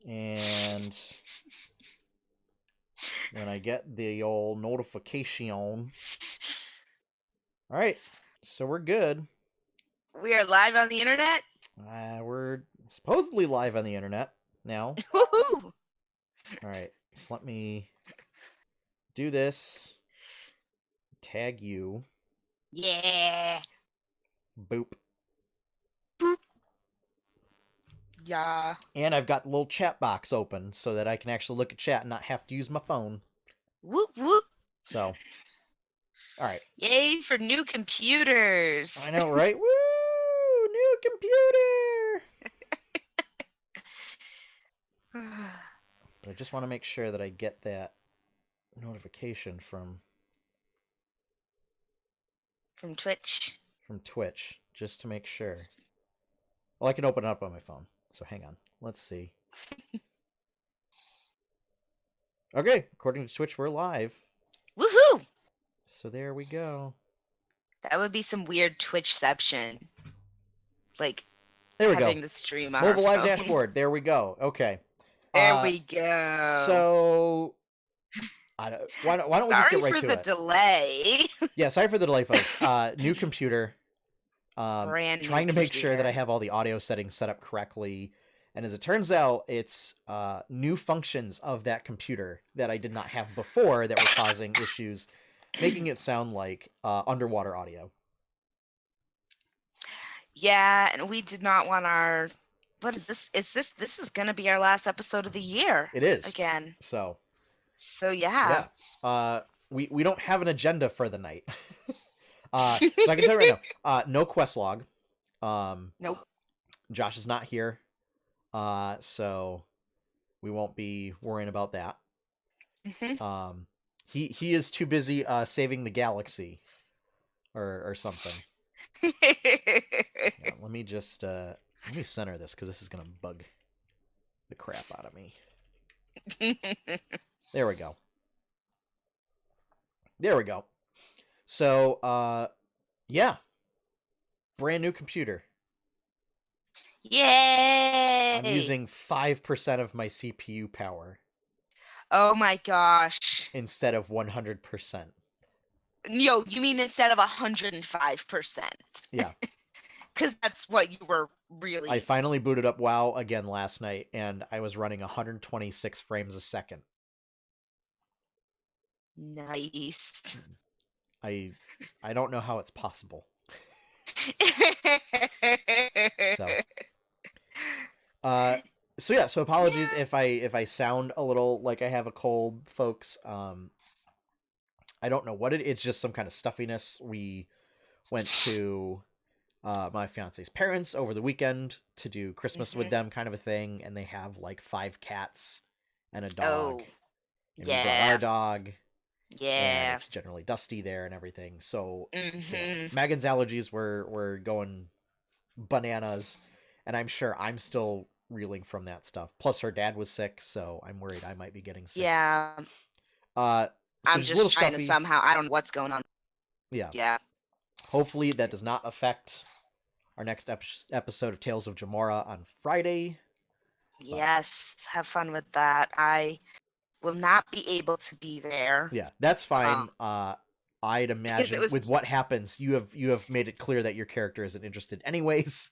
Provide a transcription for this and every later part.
And when I get the old notification. All right, so we're good. We are live on the internet? We're supposedly live on the internet now. Woohoo! All right, so let me do this. Tag you. Yeah. Boop. Boop. Yeah. And I've got the little chat box open so that I can actually look at chat and not have to use my phone. Whoop whoop. So, all right. Yay for new computers. I know, right? Woo! New computer! But I just want to make sure that I get that notification from Twitch. From Twitch, just to make sure. Well, I can open it up on my phone, so hang on. Let's see. Okay, according to Twitch, we're live. Woohoo! So there we go. That would be some weird Twitchception. Like, there we having go. the stream on Mobile our live phone. dashboard. There we go. Okay. There we go. So, why don't we just get right to it? Sorry for the delay. Yeah, sorry for the delay, folks. New computer. Brand new trying to make computer. sure that I have all the audio settings set up correctly. And as it turns out, it's new functions of that computer that I did not have before that were causing issues, making it sound like underwater audio. Yeah, and we did not want our... What is this? This is going to be our last episode of the year. It is. Again. So yeah. We don't have an agenda for the night. So I can tell you right now, no quest log. Nope. Josh is not here. So we won't be worrying about that. Mm-hmm. He is too busy saving the galaxy or something. Let me just let me center this because this is gonna bug the crap out of me. There we go. There we go. So yeah. Brand new computer. Yay! I'm using 5% of my CPU power. Oh my gosh. Instead of 100%. Yo, you mean instead of 105%? Yeah. Because that's what you were really... I finally booted up WoW again last night, and I was running 126 frames a second. Nice. I don't know how it's possible. So apologies if I sound a little like I have a cold, folks. I don't know what it's just some kind of stuffiness. We went to my fiance's parents over the weekend to do Christmas with them, kind of a thing, and they have like 5 cats and a dog. And we brought our dog. And it's generally dusty there and everything. So Megan's allergies were going bananas, and I'm sure I'm still reeling from that stuff. Plus her dad was sick, so I'm worried I might be getting sick. Yeah. So I'm just trying to somehow... I don't know what's going on. Yeah. Hopefully that does not affect our next episode of Tales of Jamora on Friday. Yes, have fun with that. I will not be able to be there. Yeah, that's fine. I'd imagine with what happens, you have made it clear that your character isn't interested anyways.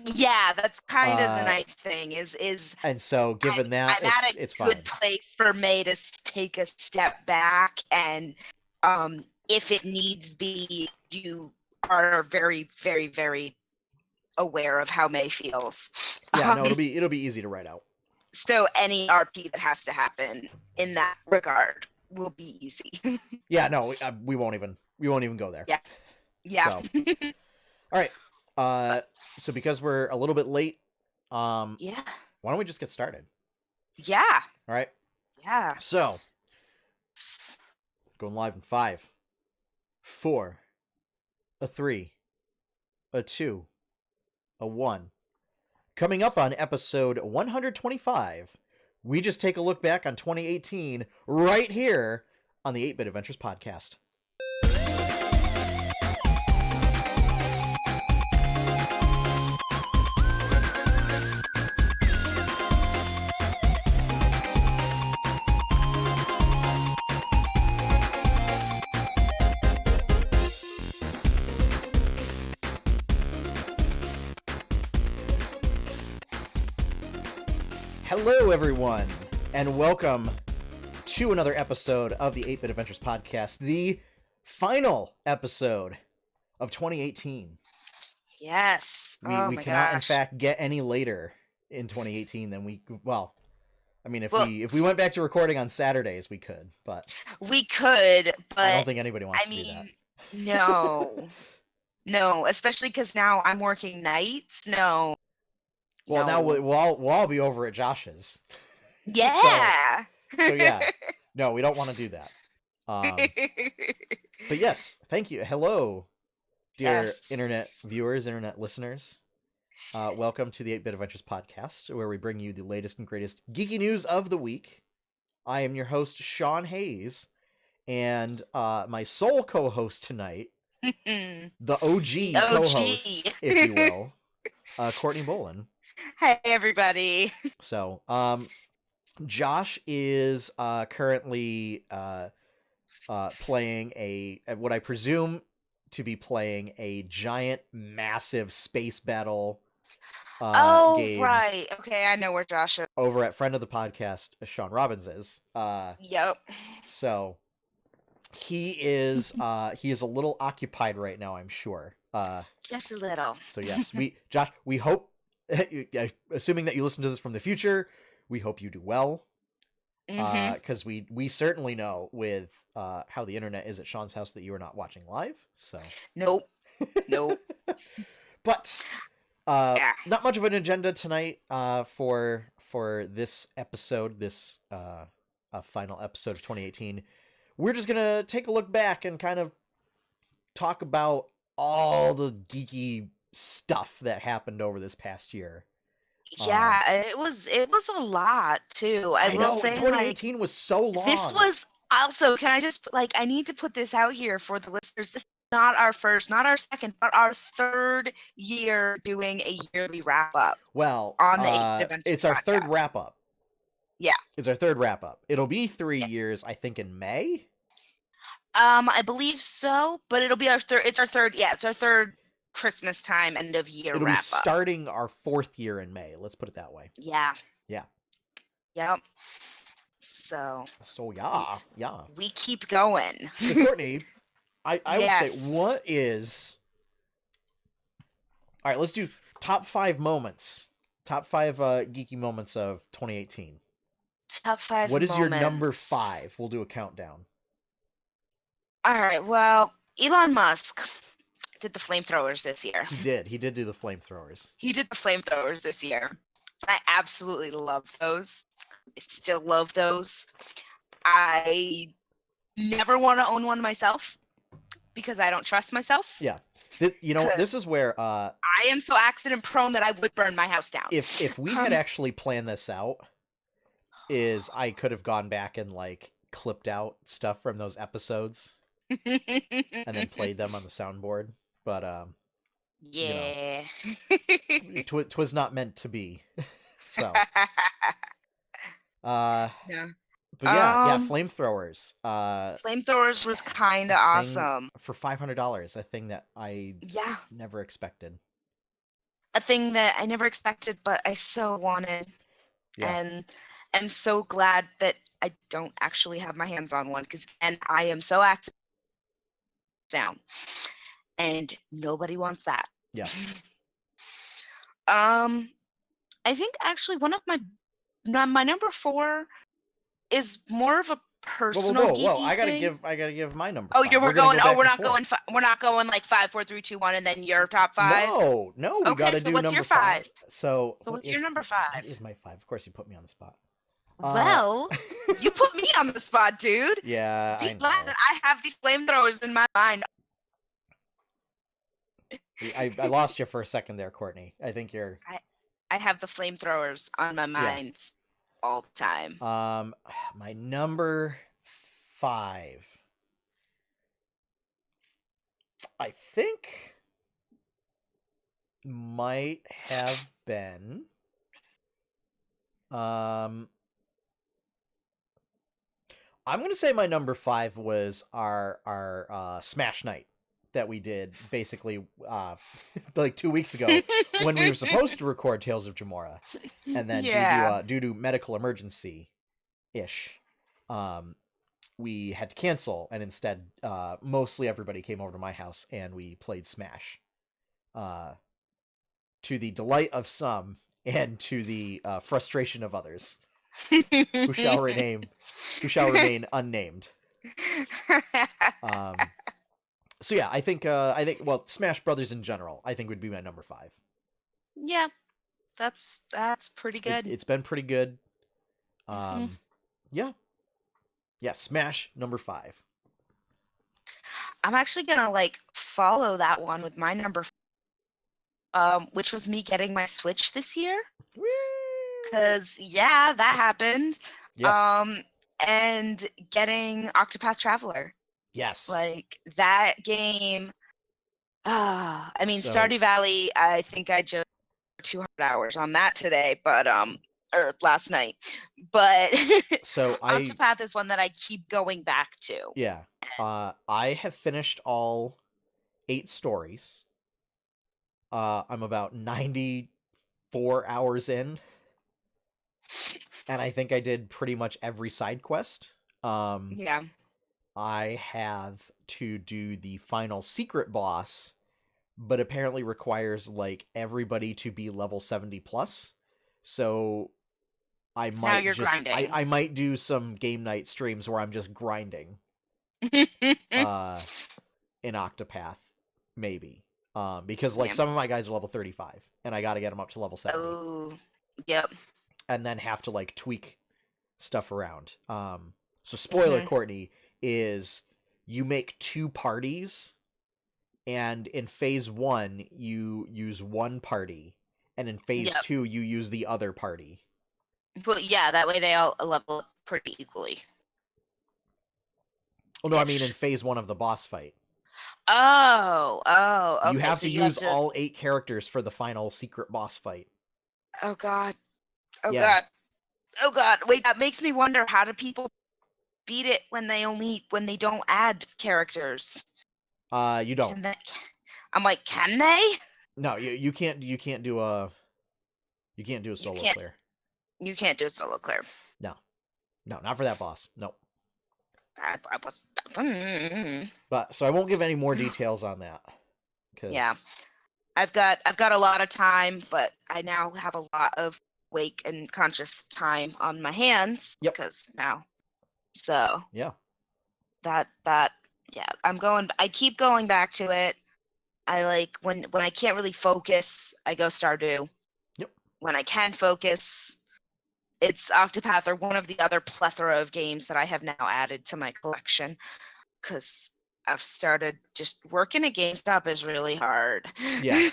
Yeah, that's kind of the nice thing is and so given that it's fine. Good place for me to take a step back, and if it needs be, you are very, very, very aware of how May feels. Yeah, no, it'll be easy to write out. So any RP that has to happen in that regard will be easy. Yeah, no, we won't even go there. Yeah. So, all right. So because we're a little bit late, why don't we just get started? Yeah. All right. Yeah. So, going live in 5, 4, a 3, a 2, a 1. Coming up on episode 125, we just take a look back on 2018 right here on the 8-Bit Adventures podcast. Hello, everyone, and welcome to another episode of the 8-Bit Adventures Podcast, the final episode of 2018. Yes. We cannot, in fact, get any later in 2018 than we, well, I mean, if we went back to recording on Saturdays, we could, but we could, but I don't think anybody wants to do that. No, especially because now I'm working nights. No. Well, now we'll all be over at Josh's. Yeah. So yeah, no, we don't want to do that. But yes, thank you. Hello, dear internet viewers, internet listeners. Welcome to the 8-Bit Adventures Podcast, where we bring you the latest and greatest geeky news of the week. I am your host, Sean Hayes, and my sole co-host tonight, the OG co-host, if you will, Courtney Bolin. Hey, everybody. So, Josh is currently playing what I presume to be playing a giant, massive space battle game. Right. Okay, I know where Josh is. Over at friend of the podcast, Sean Robbins is. Yep. So he is a little occupied right now, I'm sure. Just a little. So yes, Josh, we hope, assuming that you listen to this from the future, we hope you do well. Because we certainly know with how the internet is at Sean's house that you are not watching live. So nope. But not much of an agenda tonight for this episode, this final episode of 2018. We're just gonna take a look back and kind of talk about all the geeky stuff that happened over this past year. Yeah, it was a lot too. I will say 2018 was so long. This was also, can I just I need to put this out here for the listeners. This is not our first, not our second, but our third year doing a yearly wrap up. Well, on the 8-Bit Adventures it's our podcast. third wrap up. Yeah. It's our third wrap up. It'll be 3 years, I think, in May. I believe so, but it'll be our third. It's our third. Yeah, it's our third Christmas time end of year It'll wrap be up. starting our 4th year in May. Let's put it that way. Yeah. Yeah. Yep. So yeah. We keep going. So Courtney, I would say, what is... All right, let's do top 5 moments. Top 5 geeky moments of 2018. Top 5 What is moments. your number 5? We'll do a countdown. All right, well, Elon Musk did the flamethrowers this year. He did do the flamethrowers. He did the flamethrowers this year. I absolutely love those. I still love those. I never want to own one myself because I don't trust myself. Yeah. This is where I am so accident prone that I would burn my house down. If we had actually planned this out, I could have gone back and clipped out stuff from those episodes and then played them on the soundboard. But yeah, twas not meant to be. So yeah. But yeah, flamethrowers. Flamethrowers was kind of awesome. For $500, a thing that I never expected. A thing that I never expected, but I so wanted. Yeah. And I'm so glad that I don't actually have my hands on one and I am so active down. And nobody wants that. Yeah. I think actually one of my number 4 is more of a personal geeky whoa. I gotta thing. give my number. Oh, 5. we're not going like 5, 4, 3, 2, 1, and then your top 5. No, we gotta do what's number your 5? So what's your number 5? What is my 5? Of course, you put me on the spot. Well, you put me on the spot, dude. Yeah, Be glad that I have these flamethrowers in my mind. I lost you for a second there, Courtney. I think you're... I have the flamethrowers on my mind all the time. My number 5, I think, might have been... I'm gonna say my number 5 was our Smash Night that we did basically like 2 weeks ago when we were supposed to record Tales of Jamora, and then Yeah. due to medical emergency ish, um, we had to cancel, and instead, mostly everybody came over to my house and we played Smash, uh, to the delight of some and to the frustration of others, who shall remain unnamed. Um, so yeah, I think well, Smash Brothers in general, I think would be my number 5. Yeah, that's pretty good. It's been pretty good. Hmm. Yeah, yeah, Smash number 5. I'm actually gonna like follow that one with my number, which was me getting my Switch this year. Cause yeah, that happened. Yeah. Um, and getting Octopath Traveler, Yes. like that game. I mean, So Stardew Valley. I think I just 200 hours on that today, but or last night. But so I Octopath is one that I keep going back to. yeah. I have finished all 8 stories. I'm about 94 hours in, and I think I did pretty much every side quest. Yeah. I have to do the final secret boss, but apparently requires like everybody to be level 70 plus. So I Now might you're just grinding. I might do some game night streams where I'm just grinding uh in Octopath, maybe. Because like Yeah. some of my guys are level 35 and I got to get them up to level 70, Oh, yep. and then have to like tweak stuff around. So spoiler, Hmm. Courtney, is you make 2 parties, and in phase 1 you use one party, and in phase Yep. 2 you use the other party. But yeah, that way they all level up pretty equally. Well, no, I mean in Ish. phase 1 of the boss fight. Oh, You okay. have So to you have use to. all 8 characters for the final secret boss fight. Oh God. Oh Yeah. God. Oh God. Wait, that makes me wonder, how do people beat it when they don't add characters? You don't. Can they? I'm like, can they? No, you can't do a You solo can't. clear. You can't do a solo clear. No. No, not for that boss. No. I was. Mm. But so I won't give any more details on that, Yeah. cuz I've got a lot of time, but I now have a lot of wake and conscious time on my hands yep. because now. So Yeah. that yeah, I keep going back to it. I like when I can't really focus, I go Stardew. Yep. When I can focus, it's Octopath or one of the other plethora of games that I have now added to my collection, because I've started just working at GameStop is really hard. Yeah. Yeah.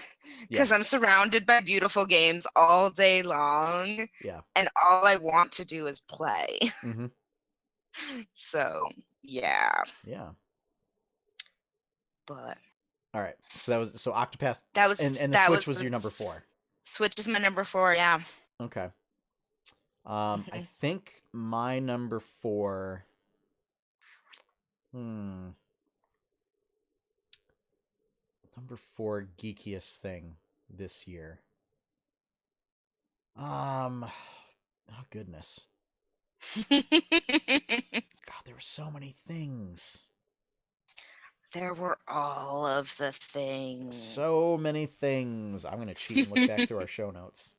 Because I'm surrounded by beautiful games all day long, Yeah. and all I want to do is play. Mhm. So yeah, Yeah. but All right. So that was Octopath, that and the that Switch was was the your number 4. Switch is my number 4. Yeah. Okay. I Hmm. think my number 4. Hmm. Number 4 geekiest thing this year. Oh goodness. God, there were so many things. There were all of the things. So many things. I'm gonna cheat and look back through our show notes.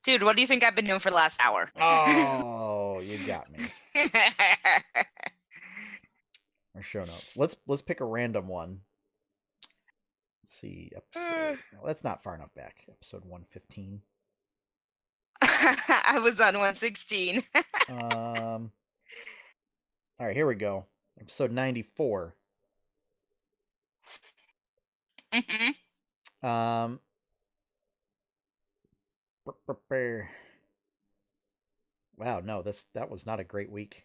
Dude, what do you think I've been doing for the last hour? Oh, you got me. Our show notes. Let's pick a random one. Let's see, episode. Well, that's not far enough back. Episode 115. I was on 116. All right, here we go. Episode 94. Mhm. Um, wow, no, that was not a great week.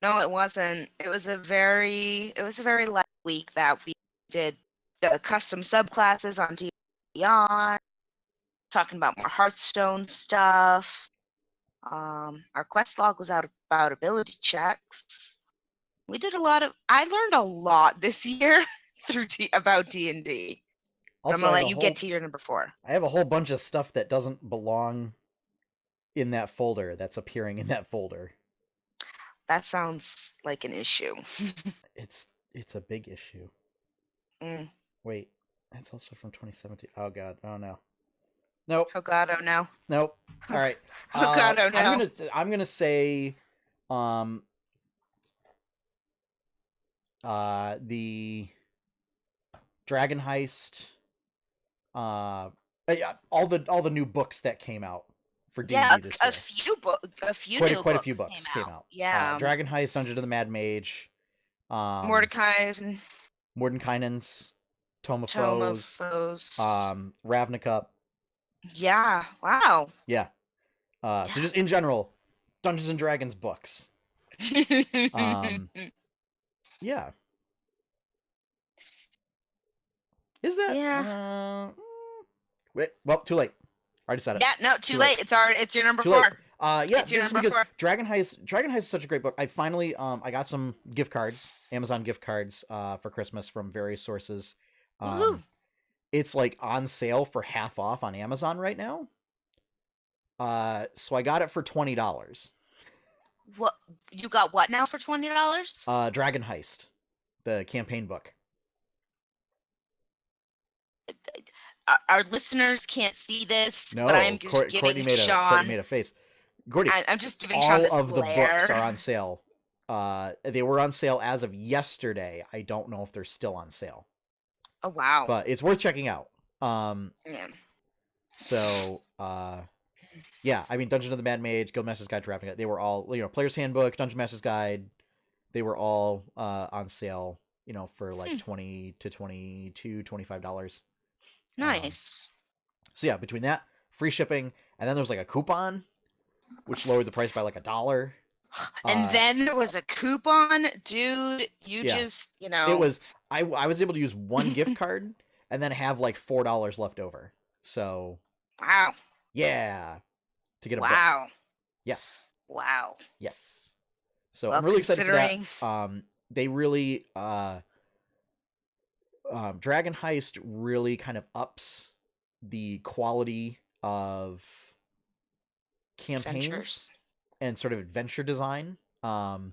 No, it wasn't. It was a very light week that we did the custom subclasses on Beyond, talking about more Hearthstone stuff. Our quest log was out about ability checks. We did a lot of. I learned a lot this year. about D&D. But I'm Also, gonna let you get to your number 4. I have a whole bunch of stuff that doesn't belong in that folder that's appearing in that folder. That sounds like an issue. It's a big issue. Mm. Wait, that's also from 2017. Oh god. Oh no. Nope. Oh God, oh no. Nope. All right. Oh God, oh no. I'm gonna say the Dragon Heist yeah, all the new books that came out for Yeah, D&D this year. a few Quite new a few books books came came out. out. Yeah. Dragon Heist, Dungeon of the Mad Mage, Mordecai's and Mordenkainen's Tome of Tome of Foes, Foes. Ravnica. Yeah. Wow. Yeah. So just in general, Dungeons and Dragons books. Yeah. Is that? Yeah. Wait. Well, too late. Already said it. Yeah. No, too late. It's your number Too 4. late. Yeah, It's your just number because 4. Dragon Heist is such a great book. I finally I got some gift cards, Amazon gift cards for Christmas from various sources. Woohoo. It's like on sale for half off on Amazon right now. So I got it for $20. What you got? What now for $20? Dragon Heist, the campaign book. Our listeners can't see this, but I am No, just giving Courtney Sean. made a face. Courtney, I'm just giving Sean this all of the books glare. are on sale. They were on sale as of yesterday. I don't know if they're still on sale. Oh wow. But it's worth checking out. Yeah. So, yeah, I mean, Dungeon of the Mad Mage, Guildmaster's Guide to Ravnica, they were all, Player's Handbook, Dungeon Master's Guide, they were all on sale, for like $20 to $22, $25. Nice. So yeah, between that, free shipping, and then there was like a coupon, which lowered the price by like $1. And then there was a coupon, dude. You just, It was I was able to use one gift card and then have like $4 left over. So wow. Yeah, to get a wow. book. Yeah. Wow. Yes. So well, I'm really excited for that. They really Dragon Heist really kind of ups the quality of campaigns Adventures. and sort of adventure design. And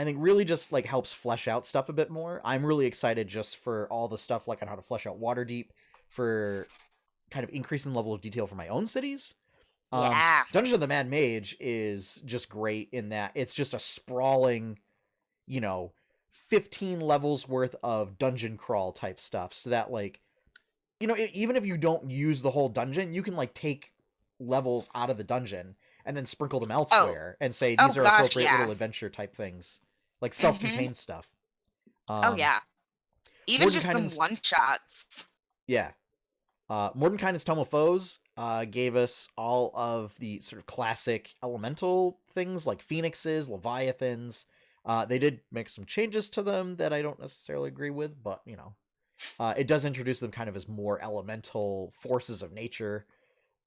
I think really just like helps flesh out stuff a bit more. I'm really excited just for all the stuff like on how to flesh out Waterdeep, for kind of increasing the level of detail for my own cities. Yeah. Dungeon of the Mad Mage is just great in that it's just a sprawling, 15 levels worth of dungeon crawl type stuff. So that like, even if you don't use the whole dungeon, you can like take levels out of the dungeon and then sprinkle them elsewhere and say these are appropriate little adventure type things, like self-contained stuff. Oh yeah, even just some one-shots. Yeah. Mordenkainen's Tome of Foes gave us all of the sort of classic elemental things like phoenixes, leviathans. They did make some changes to them that I don't necessarily agree with, but it does introduce them kind of as more elemental forces of nature.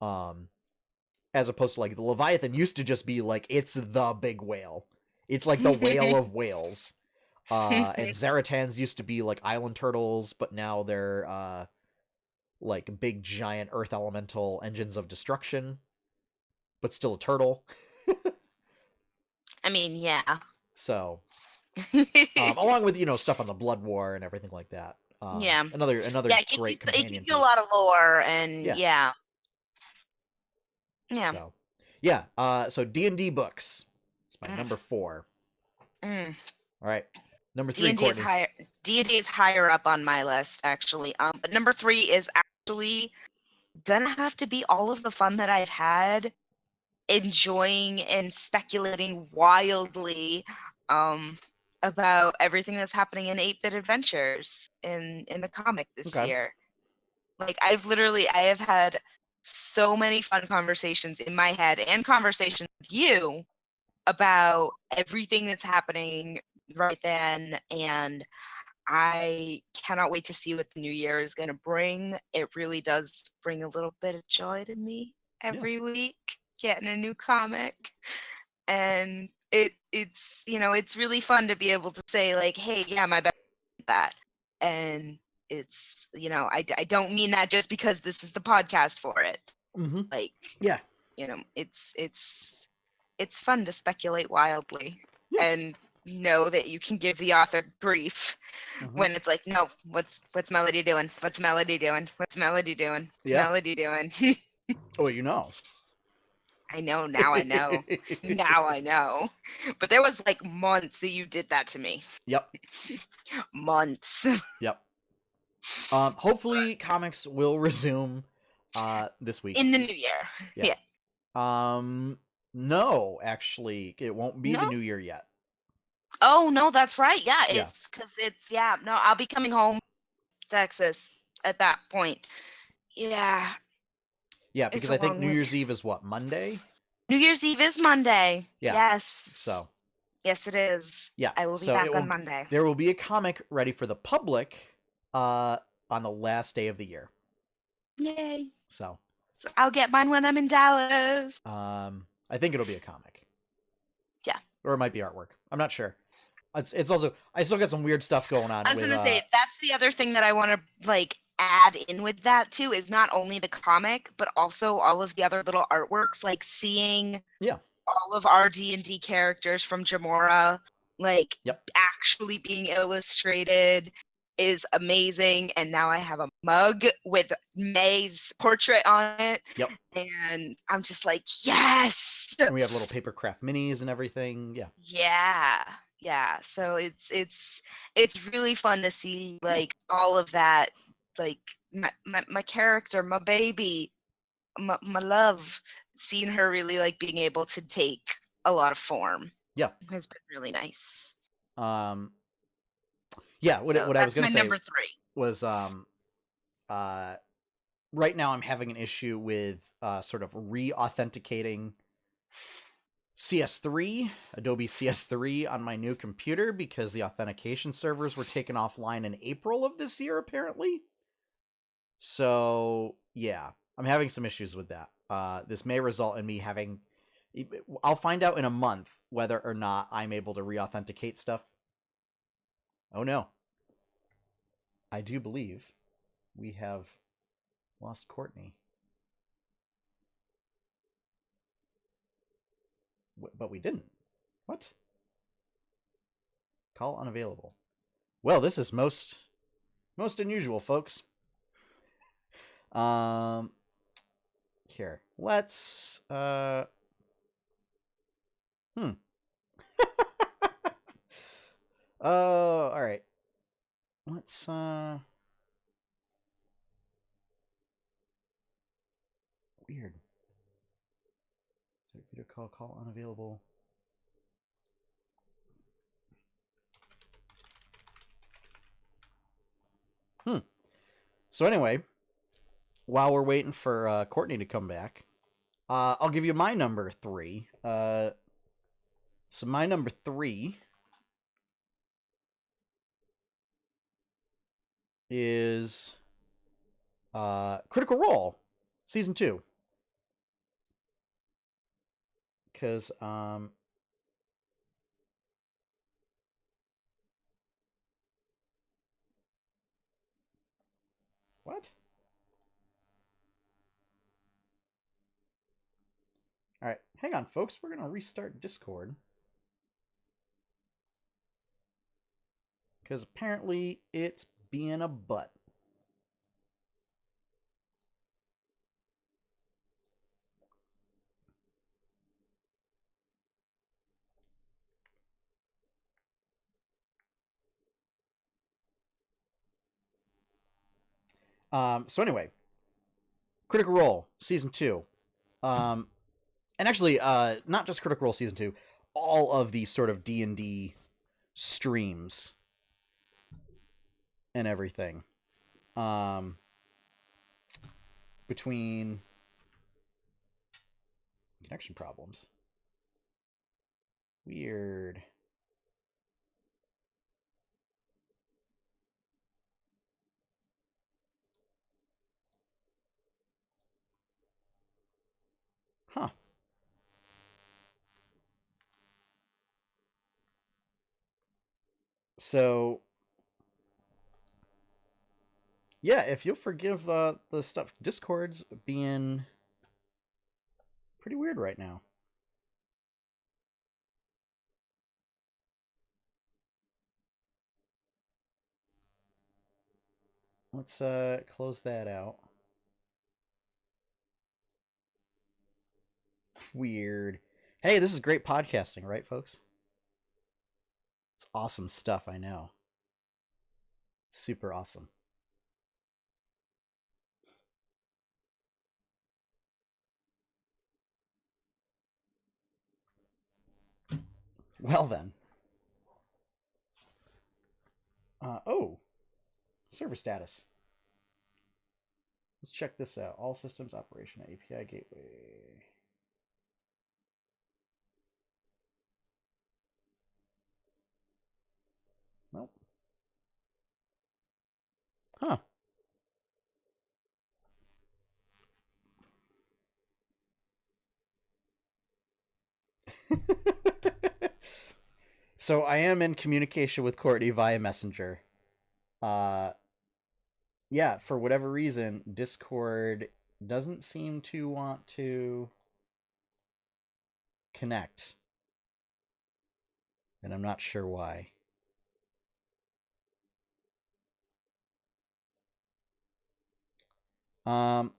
As opposed to like the Leviathan used to just be like, it's the big whale. It's like the whale of whales. And Zaratans used to be like island turtles, but now they're like big giant earth elemental engines of destruction, but still a turtle. I mean, yeah. So, along with stuff on the Blood War and everything like that. Yeah. Another great companion. It gives you a lot of lore and yeah. So, yeah. So D&D books. It's my number 4. All right. Number 3. D&D is higher. D&D is higher up on my list actually. But number 3 is actually gonna have to be all of the fun that I've had enjoying and speculating wildly about everything that's happening in 8-Bit Adventures in the comic this year. Like I have had so many fun conversations in my head and conversations with you about everything that's happening right then, and I cannot wait to see what the new year is going to bring. It really does bring a little bit of joy to me every week, getting a new comic. And it's it's really fun to be able to say like, hey, yeah, my best that. and it's, I don't mean that just because this is the podcast for it. Mm-hmm. Like, Yeah. It's fun to speculate wildly, Yeah. and know that you can give the author grief when it's like, no, what's Melody doing? What's Melody doing? What's Melody doing? What's Yeah. Melody doing? Oh, you know. I know now. I know now. I know. But there was like months that you did that to me. Yep. Months. Yep. Hopefully comics will resume this week. In the new year. Yeah. No, actually, it won't be the No? new year yet. Oh no, that's right. Yeah, Yeah. it's because no, I'll be coming home to Texas at that point. Yeah. Yeah, It's because a I think long New week. Year's Eve is what, Monday? New Year's Eve is Monday. Yeah. Yes. So. Yes, it is. Yeah. I will be back on Monday. There will be a comic ready for the public on the last day of the year. Yay. So I'll get mine when I'm in Dallas. I think it'll be a comic. Yeah. Or it might be artwork. I'm not sure. It's also, I still got some weird stuff going on. I was gonna say, that's the other thing that I want to add in with that too, is not only the comic, but also all of the other little artworks, like seeing all of our D&D characters from Jamora actually being illustrated is amazing. And now I have a mug with May's portrait on it. Yep. And I'm just like, yes. And we have little paper craft minis and everything. Yeah. Yeah. So it's really fun to see all of that, my character, my baby, my love, seeing her really being able to take a lot of form. Yeah. Has been really nice. Yeah, what I was going to say number 3 was right now I'm having an issue with sort of re-authenticating CS3, Adobe CS3 on my new computer because the authentication servers were taken offline in April of this year, apparently. So, yeah, I'm having some issues with that. This may result in me having... I'll find out in a month whether or not I'm able to re-authenticate stuff. Oh, no. I do believe we have lost Courtney. But we didn't. What? Call unavailable. Well, this is most unusual, folks. Here. Let's Oh, all right. Let's weird. So video call unavailable. So anyway, while we're waiting for Courtney to come back, I'll give you my number 3. So my number 3 is Critical Role Season 2. Because what? All right, hang on, folks. We're gonna restart Discord because apparently it's being a butt. So anyway, Critical Role Season 2. And actually, not just Critical Role Season 2, all of these sort of D&D streams and everything. Between connection problems. Weird. Huh. So Yeah, if you'll forgive the stuff, Discord's being pretty weird right now. Let's close that out. Weird. Hey, this is great podcasting, right, folks? It's awesome stuff, I know. Super awesome. Well then. Oh, server status. Let's check this out. All systems operation API gateway. Nope. Huh. So I am in communication with Courtney via Messenger. Uh, yeah, for whatever reason, Discord doesn't seem to want to connect, and I'm not sure why. Um,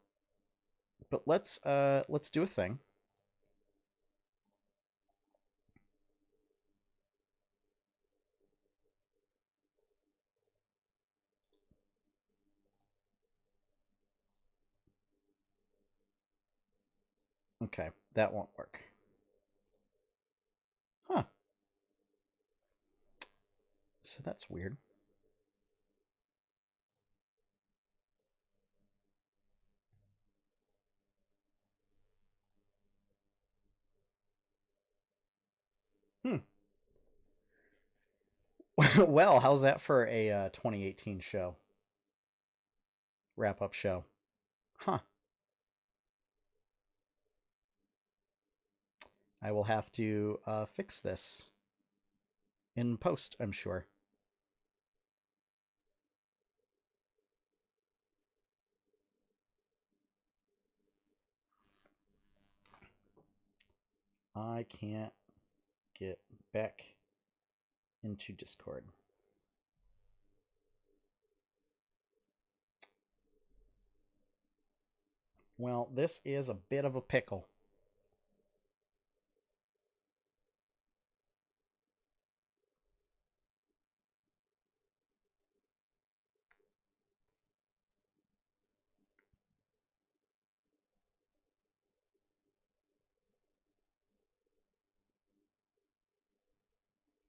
but let's do a thing. Okay, that won't work. Huh. So that's weird. Hmm. Well, how's that for a 2018 show? Wrap up show. Huh. I will have to fix this in post, I'm sure. I can't get back into Discord. Well, this is a bit of a pickle.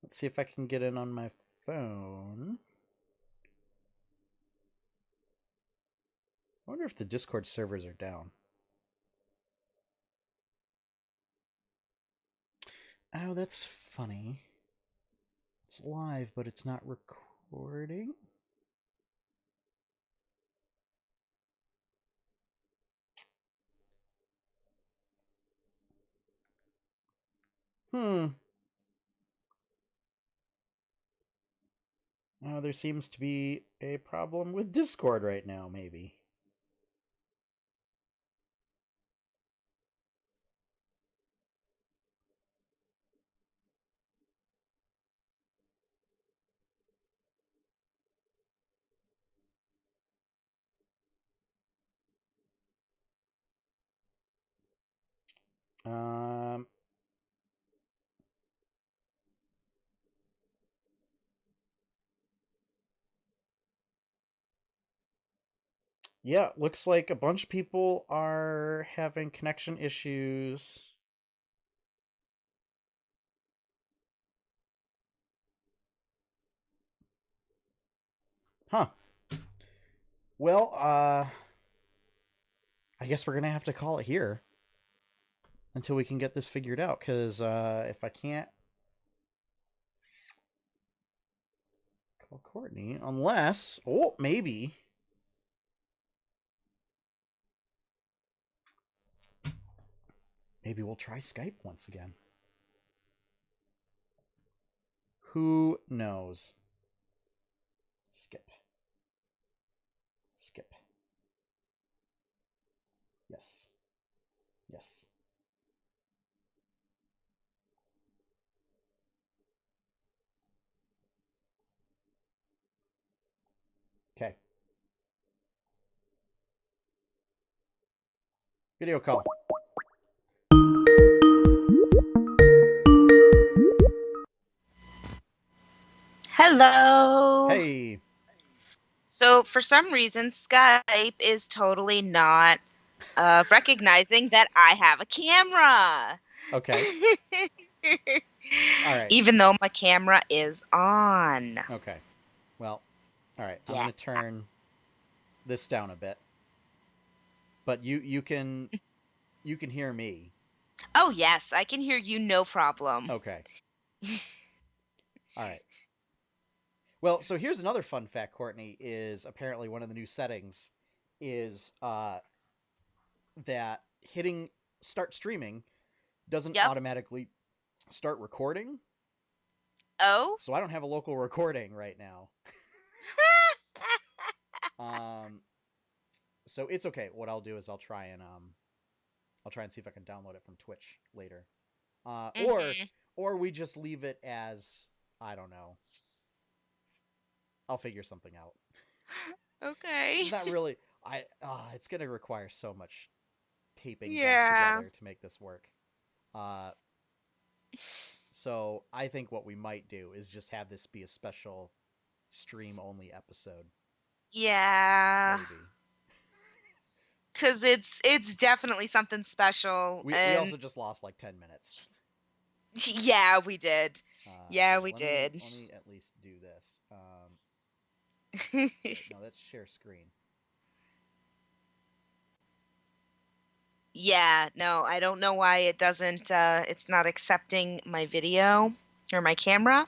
Let's see if I can get in on my phone. I wonder if the Discord servers are down. Oh, that's funny. It's live, but it's not recording. Hmm. Oh, there seems to be a problem with Discord right now, maybe. Um, yeah, looks like a bunch of people are having connection issues. Huh. Well, I guess we're gonna have to call it here until we can get this figured out. Because if I can't call Courtney, unless maybe we'll try Skype once again. Who knows? Skip. Skip. Yes. Yes. Okay. Video call. Hello. Hey. So for some reason, Skype is totally not recognizing that I have a camera. Okay. All right. Even though my camera is on. Okay. Well, all right. I'm Yeah. going to turn this down a bit. But you can hear me. Oh, yes, I can hear you no problem. Okay. All right. Well, so here's another fun fact, Courtney, is apparently one of the new settings is that hitting start streaming doesn't Yep. automatically start recording. Oh. So I don't have a local recording right now. Um so it's okay. What I'll do is I'll try and see if I can download it from Twitch later. Uh or Mhm. or we just leave it as, I don't know. I'll figure something out. Okay. It's not really, it's going to require so much taping back Yeah. together to make this work. Uh so I think what we might do is just have this be a special stream only episode, Yeah. maybe. Cause it's definitely something special, We and also just lost like 10 minutes. yeah, we did. Yeah, Here, we let me did. let me at least do this. Wait, no, that's share screen. Yeah, no, I don't know why it doesn't it's not accepting my video or my camera.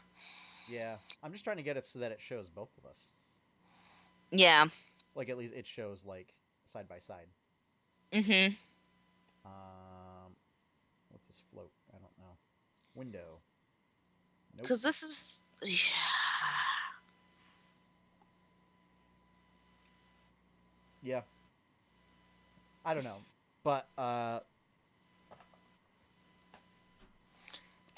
Yeah, I'm just trying to get it so that it shows both of us. Yeah. Like, at least it shows like side by side. Mhm. Um, what's this float? I don't know. Window. Nope. Cuz this is Yeah, I don't know, but I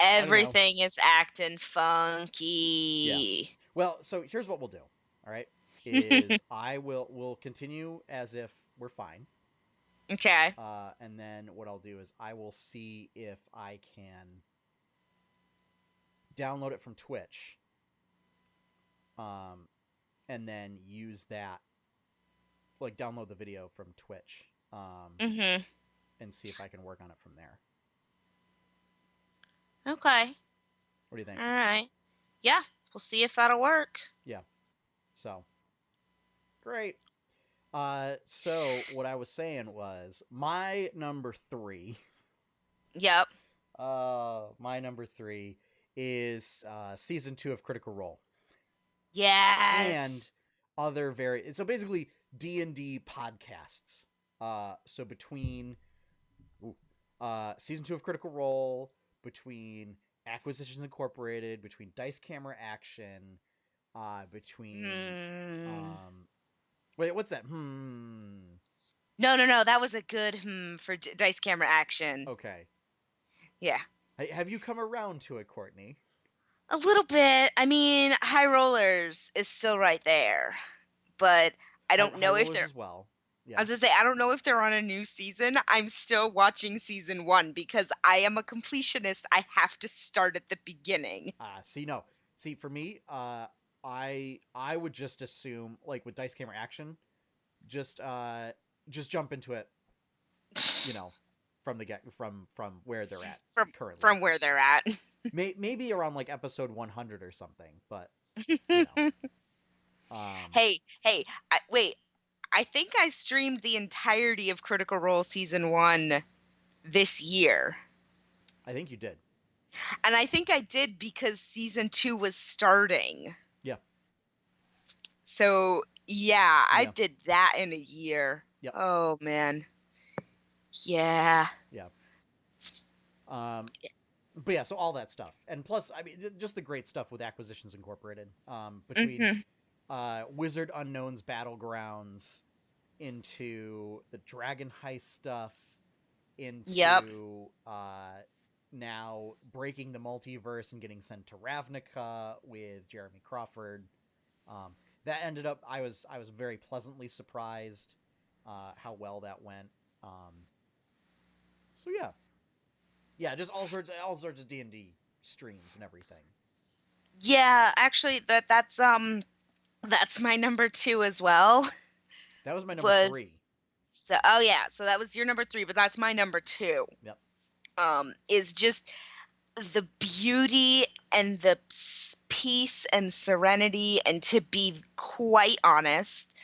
don't know. everything is acting Yeah. funky. Well, so here's what we'll do. All right, is we'll continue as if we're fine. Okay. And then what I'll do is I will see if I can download it from Twitch, um, and then use that, like download the video from Twitch, Mhm. and see if I can work on it from there. Okay. What do you think? All right. Yeah, we'll see if that'll work. Yeah. So great. So what I was saying was my number three. Yep. My number three is season 2 of Critical Role, and Yes. other very, so basically D&D podcasts. So between season 2 of Critical Role, between Acquisitions Incorporated, between Dice Camera Action, between Hmm. wait, what's that? No, no, no. That was a good for dice camera action. Okay. Yeah. Have you come around to it, Courtney? A little bit. I mean, High Rollers is still right there, but I don't High know if Rollers they're. as well. I Yeah. was gonna say I don't know if they're on a new season. I'm still watching season one because I am a completionist. I have to start at the beginning. See, no. See, for me, I would just assume, like with Dice Camera Action, just just jump into it, you know, from the get from where they're at from currently. from where they're at. Maybe around like episode 100 or something, but you know. Hey, hey, wait. I think I streamed the entirety of Critical Role season one this year. I think you did. And I think I did because season two was starting. Yeah. So, yeah, I Yeah. did that in a year. Yep. Oh, man. Yeah. Yeah. But yeah, so all that stuff, and plus, I mean, just the great stuff with Acquisitions Incorporated. Between Mhm. Wizard Unknown's Battlegrounds, into the Dragon Heist stuff, Yep. into now breaking the multiverse and getting sent to Ravnica with Jeremy Crawford. Um, that ended up I was very pleasantly surprised how well that went. So yeah, just all sorts of D&D streams and everything. Yeah, actually that's my number 2 as well. That was my number 3. Was so oh yeah, so that was your number 3, but that's my number 2. Yep. Is just the beauty and the peace and serenity, and to be quite honest,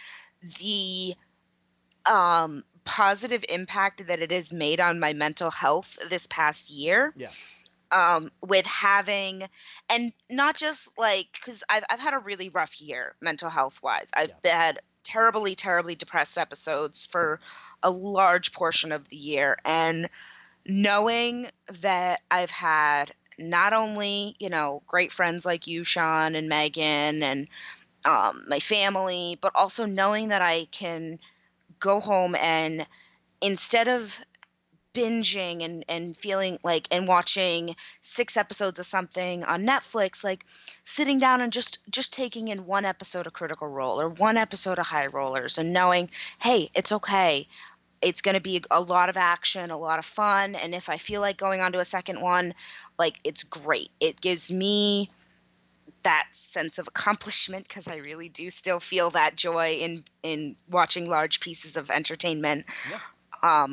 the positive impact that it has made on my mental health this past year. Yeah. With having, and not just like, because I've had a really rough year mental health wise. I've had terribly, terribly depressed episodes for a large portion of the year. And knowing that I've had not only, great friends like you, Sean and Megan, and my family, but also knowing that I can go home and, instead of binging and feeling like, and watching 6 episodes of something on Netflix, like sitting down and just taking in one episode of Critical Role or one episode of High Rollers, and knowing, hey, it's okay. It's going to be a lot of action, a lot of fun, and if I feel like going on to a second one, like, it's great. It gives me that sense of accomplishment, because I really do still feel that joy in watching large pieces of entertainment. Yeah.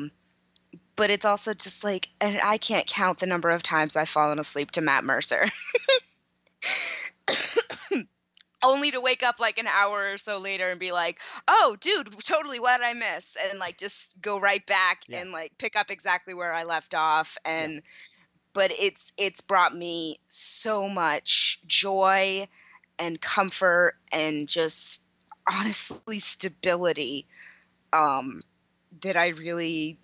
But it's also just like, and I can't count the number of times I've fallen asleep to Matt Mercer. Only to wake up like an hour or so later and be like, oh, dude, totally, what did I miss? And like just go right back and like pick up exactly where I left off. And but it's brought me so much joy and comfort and just honestly stability, that I really,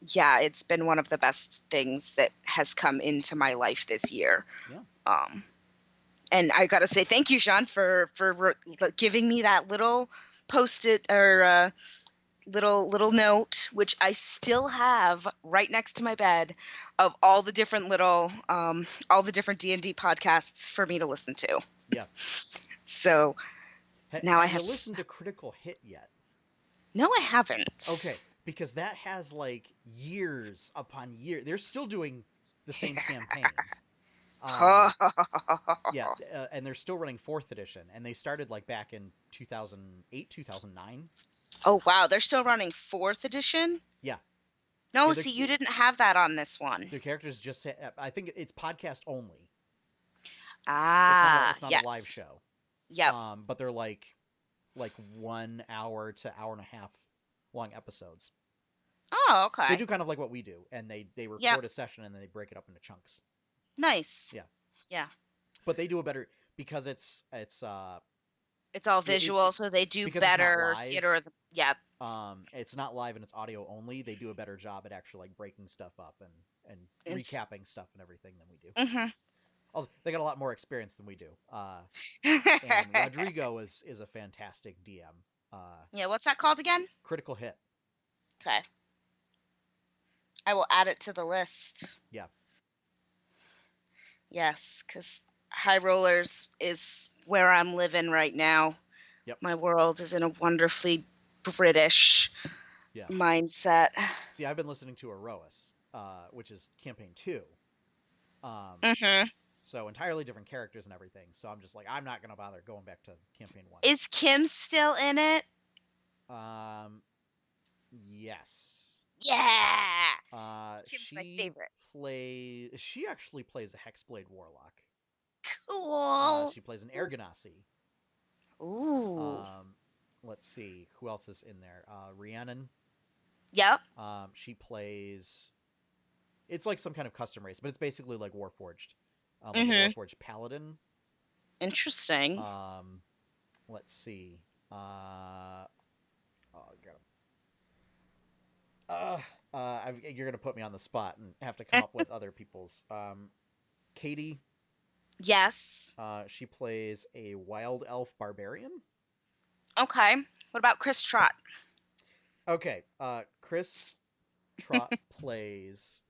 it's been one of the best things that has come into my life this year. Yeah. And I got to say thank you, Sean, for giving me that little post-it or little note, which I still have right next to my bed, of all the different D&D podcasts for me to listen to. Yeah. So now I have you listened to Critical Hit yet? No, I haven't. Okay, because that has like years upon years. They're still doing the same campaign. Yeah, and they're still running 4th edition, and they started like back in 2008, 2009. Oh wow, they're still running 4th edition? Yeah. No, see, you didn't have that on this one. The characters just, I think it's podcast only. Ah, it's not a live show. Yeah. But they're like 1 hour to hour and a half long episodes. Oh, okay. They do kind of like what we do, and they record a session and then they break it up into chunks. Nice. Yeah. Yeah. But they do a better, because it's all visual, so they do better theater. It's not live and it's audio only. They do a better job at actually like breaking stuff up and recapping stuff and everything than we do. Mm-hmm. Also, they got a lot more experience than we do. And Rodrigo is a fantastic DM. Yeah, what's that called again? Critical Hit. Okay. I will add it to the list. Yeah. Yes, because High Rollers is where I'm living right now. Yep. My world is in a wonderfully British mindset. See, I've been listening to Erois, which is campaign 2. So entirely different characters and everything. So I'm just like, I'm not gonna bother going back to campaign 1. Is Kim still in it? Yes. Yeah. Kim's my favorite. She actually plays a Hexblade Warlock. Cool. She plays an Air Ganassi. Ooh. Let's see who else is in there. Rhiannon. Yep. She plays. It's like some kind of custom race, but it's basically like Warforged. Like a Warforged Paladin. Interesting. Let's see. You're gonna put me on the spot and have to come up with other people's. Katie. Yes. She plays a wild elf barbarian. Okay. What about Chris Trott? Okay. Chris Trot plays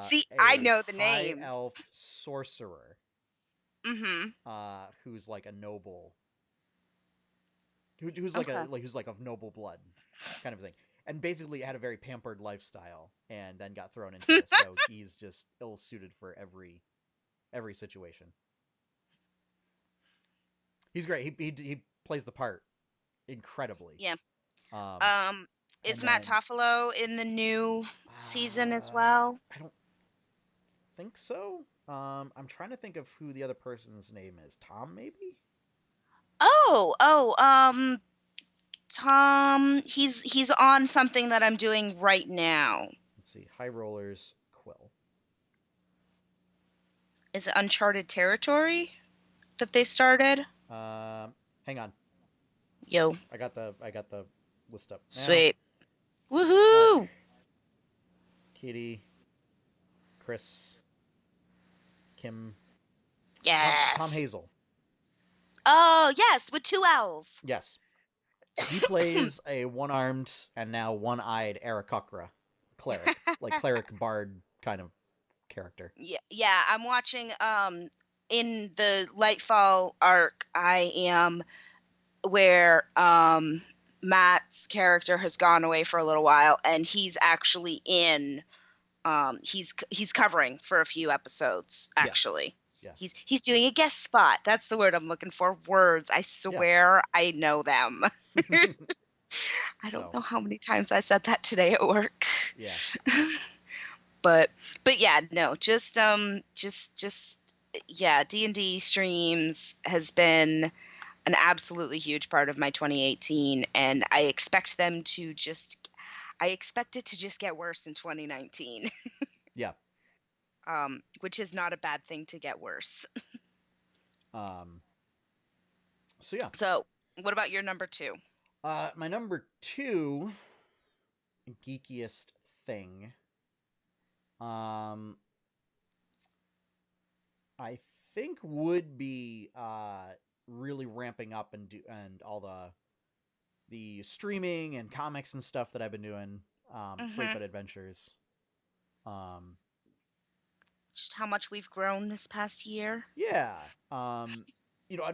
See, I a know the high names. elf sorcerer Mm-hmm. who's like a noble who's like Okay. who's like of noble blood kind of thing, and basically had a very pampered lifestyle and then got thrown into this, so he's just ill suited for every situation. He's great. He plays the part incredibly. Yeah. Um, Um, and is Matt then Toffolo in the new season as uh, well? I don't think so. I'm trying to think of who the other person's name is. Tom, maybe. Oh, Tom, he's on something that I'm doing right now. Let's see. High Rollers Quill. Is it Uncharted Territory that they started? Um, Hang on. Yo, I got the list up now. sweet. Mark, Woohoo! Katie, Chris, Kim, Tom Yes. Hazel. Oh, yes, with two L's. Yes, he plays a one-armed and now one-eyed Aarakocra cleric, like cleric bard kind of character. Yeah, I'm watching in the Lightfall arc. I am where Matt's character has gone away for a little while, and he's actually in he's covering for a few episodes Yeah, actually. yeah, He's doing a guest spot. That's the word I'm looking for. Words. I yeah. swear I know them. I don't So know how many times I said that today at work. yeah, but yeah, no, just yeah, D&D streams has been an absolutely huge part of my 2018, and I expect it to just get worse in 2019. yeah. Which is not a bad thing to get worse. Um, so yeah. So, what about your number 2? My number two geekiest thing. Um, I think would be really ramping up and all the streaming and comics and stuff that I've been doing for 8 Mm-hmm. Bit Adventures. Um, Just how much we've grown this past year. yeah.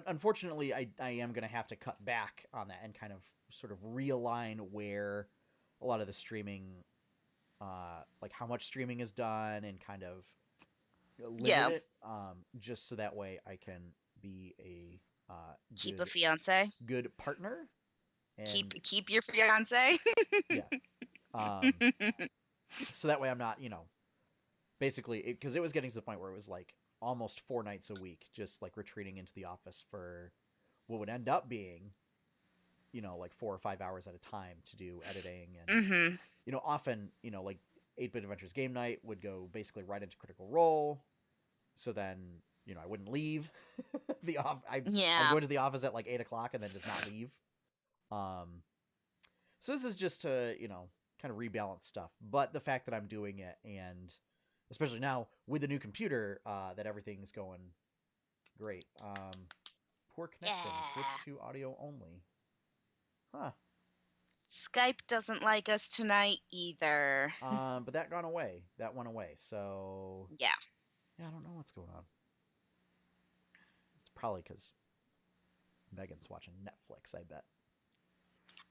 Unfortunately, I am gonna have to cut back on that and kind of sort of realign where a lot of the streaming, like how much streaming is done, and kind of limit Yeah. it, just so that way I can be a Keep a fiance. good partner, and Keep your fiance. yeah, um, so that way I'm not, basically, because it was getting to the point where it was like almost 4 nights a week, just like retreating into the office for what would end up being, like 4 or 5 hours at a time to do editing, and Mm-hmm. often, like 8-Bit Adventures game night would go basically right into Critical Role, so then I wouldn't leave the off. I'd Yeah. go into the office at like 8 o'clock and then just not leave. Um, so this is just to kind of rebalance stuff. But the fact that I'm doing it, and especially now with the new computer, that everything's going great. Poor connection. Switch Yeah. to audio only. Huh. Skype doesn't like us tonight either. But that gone away. That went away. So Yeah. yeah, I don't know what's going on. It's probably because Megan's watching Netflix, I bet.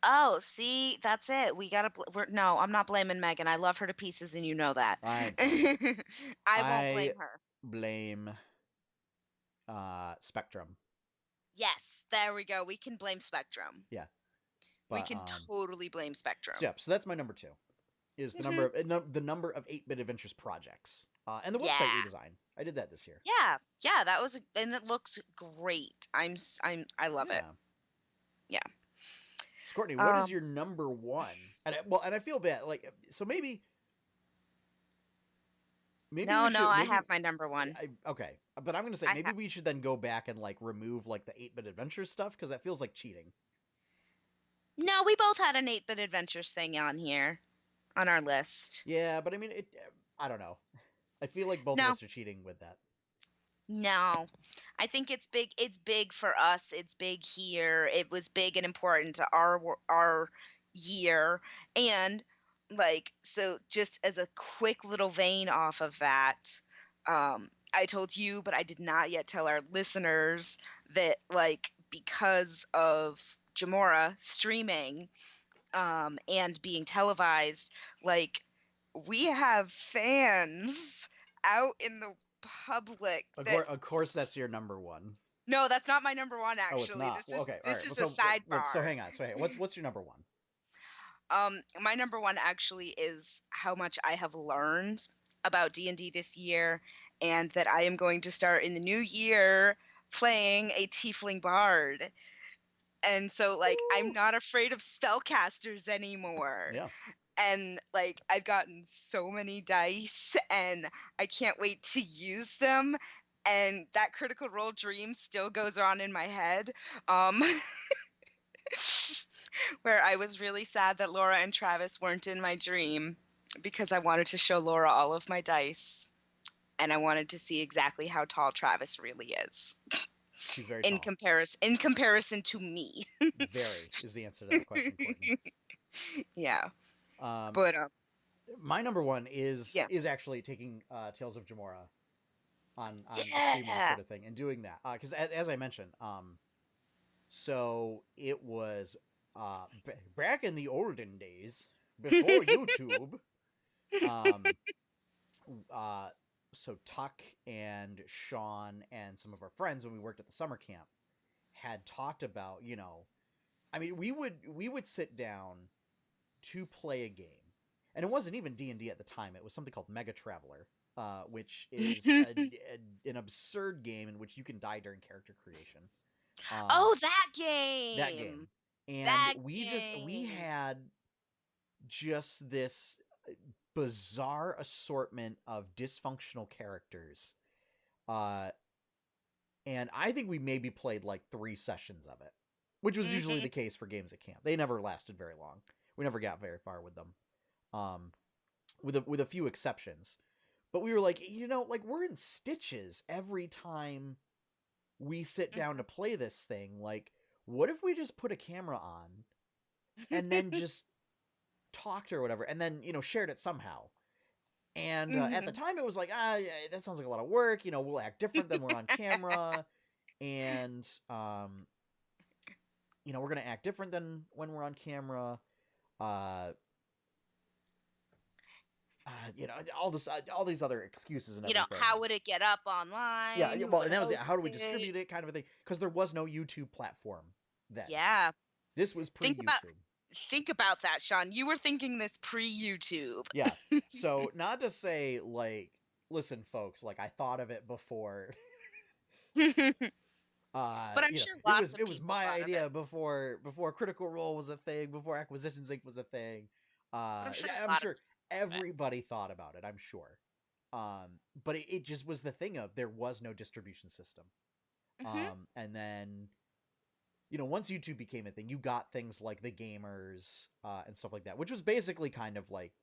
Oh, see, that's it. We gotta. No, I'm not blaming Megan. I love her to pieces, and you know that. I I won't I blame her. blame Spectrum. Yes, there we go. We can blame Spectrum. Yeah. We But can totally blame so Spectrum. yeah, so that's my number two. Is Hmm. the number of 8-Bit Adventures projects, and the website Yeah, redesign. I did that this year. yeah. That was, and it looks great. I love it. Yeah. Yeah. So Courtney, what is Um. your number one? And I feel bad. Like, so maybe No, we no. should I maybe have my number one. okay, but I'm gonna say I maybe have. we should then go back and like remove like the 8-Bit Adventures stuff, because that feels like cheating. No, we both had an 8-bit adventures thing on here on our list. Yeah, but I mean it. I don't know. I feel like both of No, us are cheating with that. no. I think it's big. It's big for us. It's big here. It was big and important to our year. And like, so just as a quick little vein off of that, I told you, but I did not yet tell our listeners that, like, because of Jamora streaming and being televised, like, we have fans out in the public that Of course, that's your number one. no, that's not my number one Oh, it's actually. not. This Well, is okay, all this right. is a So sidebar. hang on. So hey, what's your number one? My number one actually is how much I have learned about D&D this year, and that I am going to start in the new year playing a tiefling bard. And so, like, I'm Woo! not afraid of spellcasters anymore. Yeah. And like, I've gotten so many dice and I can't wait to use them. And that Critical Role dream still goes on in my head. Um where I was really sad that Laura and Travis weren't in my dream, because I wanted to show Laura all of my dice and I wanted to see exactly how tall Travis really is He's very tall. in comparison to me. Very is the answer to that question, Courtney. Yeah. Um, But my number one yeah. is actually taking Tales of Jamora on a streaming Yeah. sort of thing and doing that because as I mentioned, so it was back in the olden days before YouTube. Um, uh, so Tuck and Sean and some of our friends when we worked at the summer camp had talked about, I mean, we would sit down to play a game, and it wasn't even D&D at the time. It was something called Mega Traveler, which is an absurd game in which you can die during character creation. Oh, That game, and that we game. had just this bizarre assortment of dysfunctional characters, uh, and I think we maybe played like 3 sessions of it, which was usually Hmm. the case for games at camp. They never lasted very long. We never got very far with them, um, with a few exceptions. But we were like, like we're in stitches every time we sit down to play this thing. Like, what if we just put a camera on and then just talked or whatever, and then shared it somehow? And at the Hmm. time, it was like, yeah, that sounds like a lot of work. We'll act different than we're on camera, and we're gonna act different than when we're on camera. Uh, all these other excuses and How everything. would it get up Yeah, online? Who well, would and that was it. How host do we it? distribute it? Kind of a thing, because there was no YouTube platform then. Yeah. This was pre Think about YouTube. think about that, Sean. You were thinking this pre-YouTube. Yeah. So not to say like, listen, folks, like I thought of it before. But I'm sure It lots was of it was people my thought of it. idea before Critical Role was a thing, before Acquisitions Inc. was a thing. But I'm sure Yeah, a I'm lot of sure people thought of everybody thought about it. I'm sure. But it just was the thing of there was no distribution system. it. Hmm. And then once YouTube became a thing, you got things like the Gamers and stuff like that, which was basically kind of like,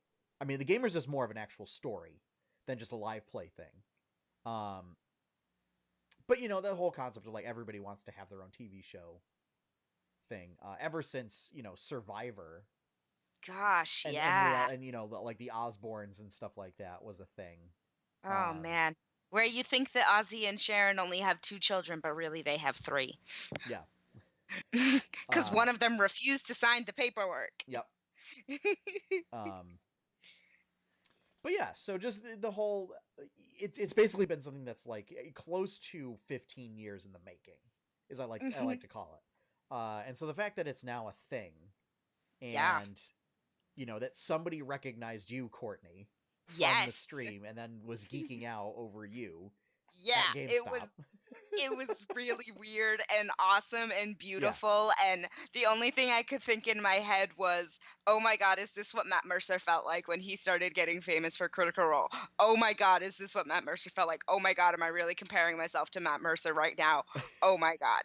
I mean, the Gamers is more of an actual story than just a live play thing. Um, but the whole concept of like everybody wants to have their own TV show thing, ever since Survivor Gosh, and yeah. like the Osbournes and stuff like that was a thing. Oh Um, man. Where you think that Ozzy and Sharon only have 2 children, but really they have 3. yeah. Because Uh, one of them refused to sign the paperwork. yep. Um, but yeah, so just the whole, it's basically been something that's like close to 15 years in the making, is I Hmm. like to call it. And so the fact that it's now a thing, Yeah. and that somebody recognized you, Courtney, from the Yes. stream and then was geeking out over you Yeah, at GameStop. it was really weird and awesome and Yeah. beautiful, and the only thing I could think in my head was, "Oh my god, is this what Matt Mercer felt like when he started getting famous for Critical Role? Oh my god, is this what Matt Mercer felt like? Oh my god, am I really comparing myself to Matt Mercer right now? Oh my god."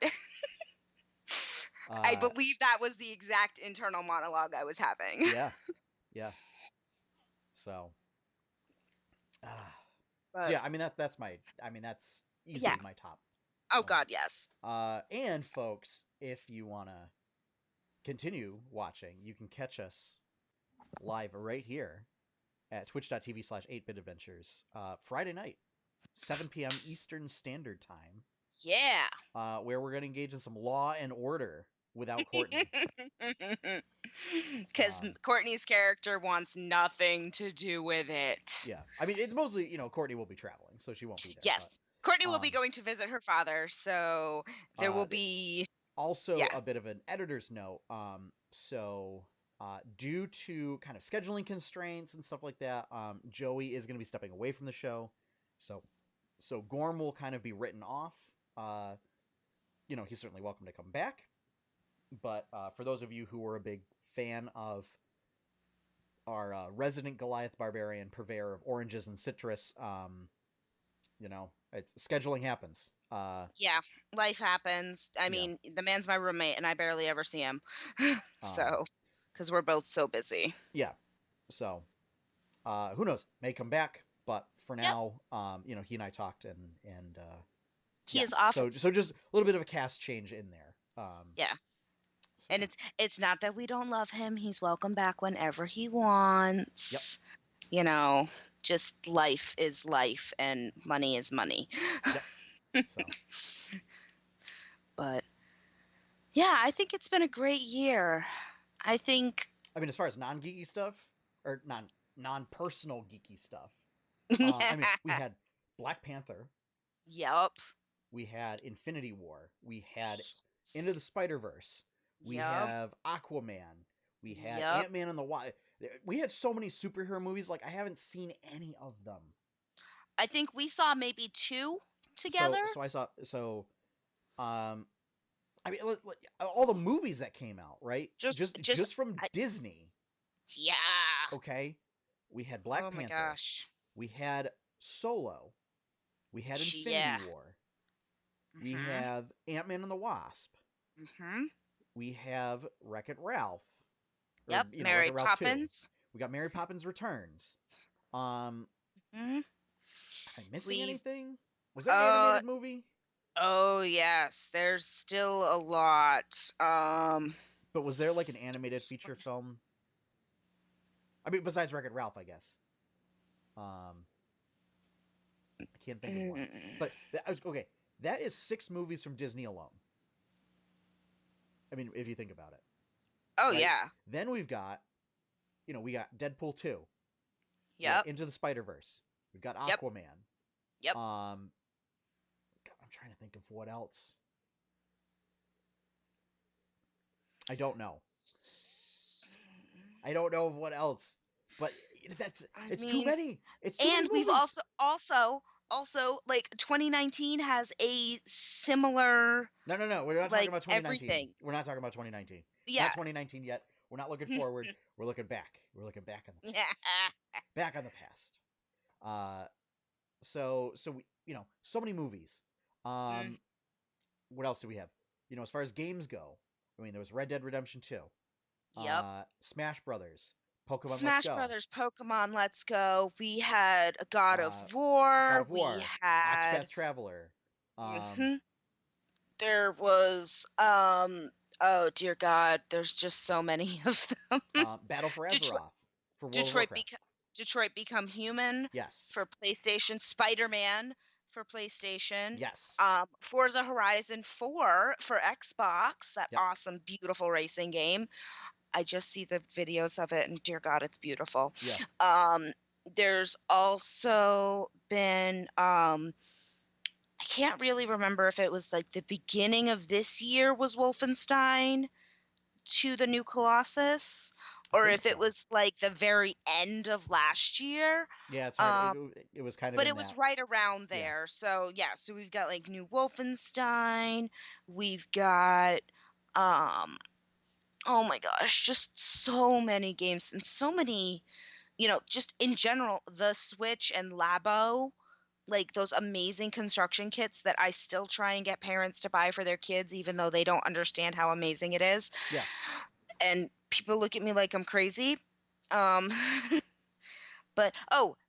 I Uh, believe that was the exact internal monologue I was having. yeah. Yeah. So, uh, so But yeah, I mean that's yeah. easily my top Oh one. god, yes. And folks, if you wanna continue watching, you can catch us live right here at twitch.tv/8bitadventures Friday night, 7 p.m. Eastern Standard Time, Yeah. where we're going to engage in some Law and Order without Courtney. Because Courtney's character wants nothing to do with it. Yeah. I mean, it's mostly, Courtney will be traveling, so she won't be there. Yes. But, Courtney will be going to visit her father, so there will be... Also, a bit of an editor's note. So, due to kind of scheduling constraints and stuff like that, Joey is going to be stepping away from the show. So Gorm will kind of be written off. He's certainly welcome to come back. But for those of you who are a big fan of our resident Goliath barbarian, purveyor of oranges and citrus, it's scheduling happens. Yeah, life happens. I mean, the man's my roommate, and I barely ever see him. So, because we're both so busy. Yeah. So, who knows? May come back, but for now, he and I talked, and he is off. So just a little bit of a cast change in there. Yeah. So. And it's not that we don't love him. He's welcome back whenever he wants. Yep. Just life is life, and money is money. Yep. So. But yeah, I think it's been a great year. I mean, as far as non-geeky stuff, or non-personal geeky stuff, I mean, we had Black Panther. Yep. We had Infinity War. We had Into the Spider-Verse. We have Aquaman. We had Ant-Man and the Wasp. We had so many superhero movies. Like, I haven't seen any of them. I think we saw maybe 2 together. So I saw. So, I mean, all the movies that came out, right? Just from Disney. Yeah. Okay. We had Black Panther. Oh my gosh. We had Solo. We had Infinity War. We have Ant-Man and the Wasp. We have Wreck-It Ralph. Yep. Mary Poppins. We got Mary Poppins Returns. Am I missing anything? Was that an animated movie? Oh yes, there's still a lot. But was there like an animated feature film? I mean, besides Wreck-It Ralph, I guess. I can't think of one. But okay, that is 6 movies from Disney alone. I mean, if you think about it. Oh right? Yeah. Then we've got, we got Deadpool 2. Yep. Into the Spider-Verse. We've got Aquaman. Yep. I'm trying to think of what else. I don't know. I don't know of what else. But it's too many. It's too many movies. We've also like 2019 has a similar. No. We're not talking about 2019. Everything. We're not talking about 2019. Yeah. Not 2019 yet. We're not looking forward. We're looking back. We're looking back on the past. Back on the past. So we, so many movies. What else do we have? As far as games go, I mean, there was Red Dead Redemption 2. Yep. Smash Brothers. Pokemon Smash Brothers, Pokemon Let's Go. We had God of War. We had Octopath Traveler. There was oh dear God, there's just so many of them. Battle for Azeroth for World of Warcraft. Detroit Become Human. Yes. For PlayStation. Spider-Man for PlayStation. Yes. Forza Horizon 4 for Xbox. That awesome, beautiful racing game. I just see the videos of it, and dear God, it's beautiful. Yeah. There's also been I can't really remember if it was like the beginning of this year was Wolfenstein to the New Colossus, or if it was like the very end of last year. Yeah, it's hard. It was kind of. But it was right around there. Yeah. So we've got like new Wolfenstein. We've got oh my gosh, just so many games and so many, just in general, the Switch and Labo, like those amazing construction kits that I still try and get parents to buy for their kids, even though they don't understand how amazing it is. Yeah. And people look at me like I'm crazy. But,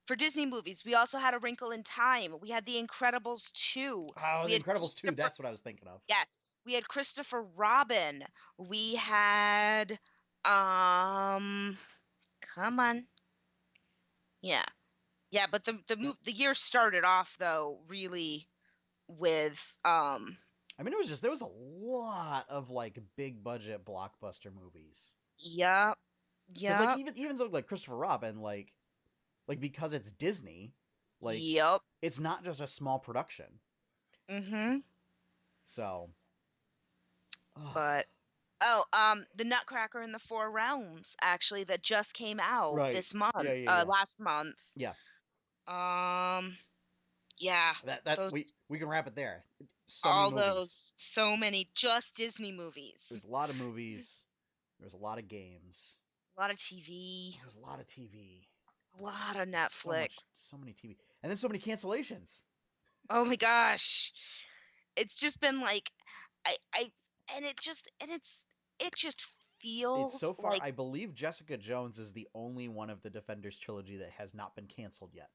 for Disney movies, we also had A Wrinkle in Time. We had The Incredibles 2. Oh, The Incredibles 2, that's what I was thinking of. Yes. we had Christopher Robin. We had come on. Yeah. Yeah, but the year started off though really with I mean, it was just there was a lot of like big budget blockbuster movies. yep. Because like Yep. even so like Christopher Robin like because it's Disney, like Yep. it's not just a small production. Mhm. So, ugh. But the Nutcracker in the Four Realms actually that just came out Right. this month, Yeah, yeah, yeah. last month. Yeah. Um yeah, That those we can wrap it there. So many all movies. those so many just Disney movies. There's a lot of movies. There's a lot of games. A lot of TV, There's a lot of TV. a lot of So Netflix. many TV, and then so many cancellations. Oh my gosh. It's just been like I and it just It's feels so far. like, I believe Jessica Jones is the only one of the Defenders trilogy that has not been canceled yet.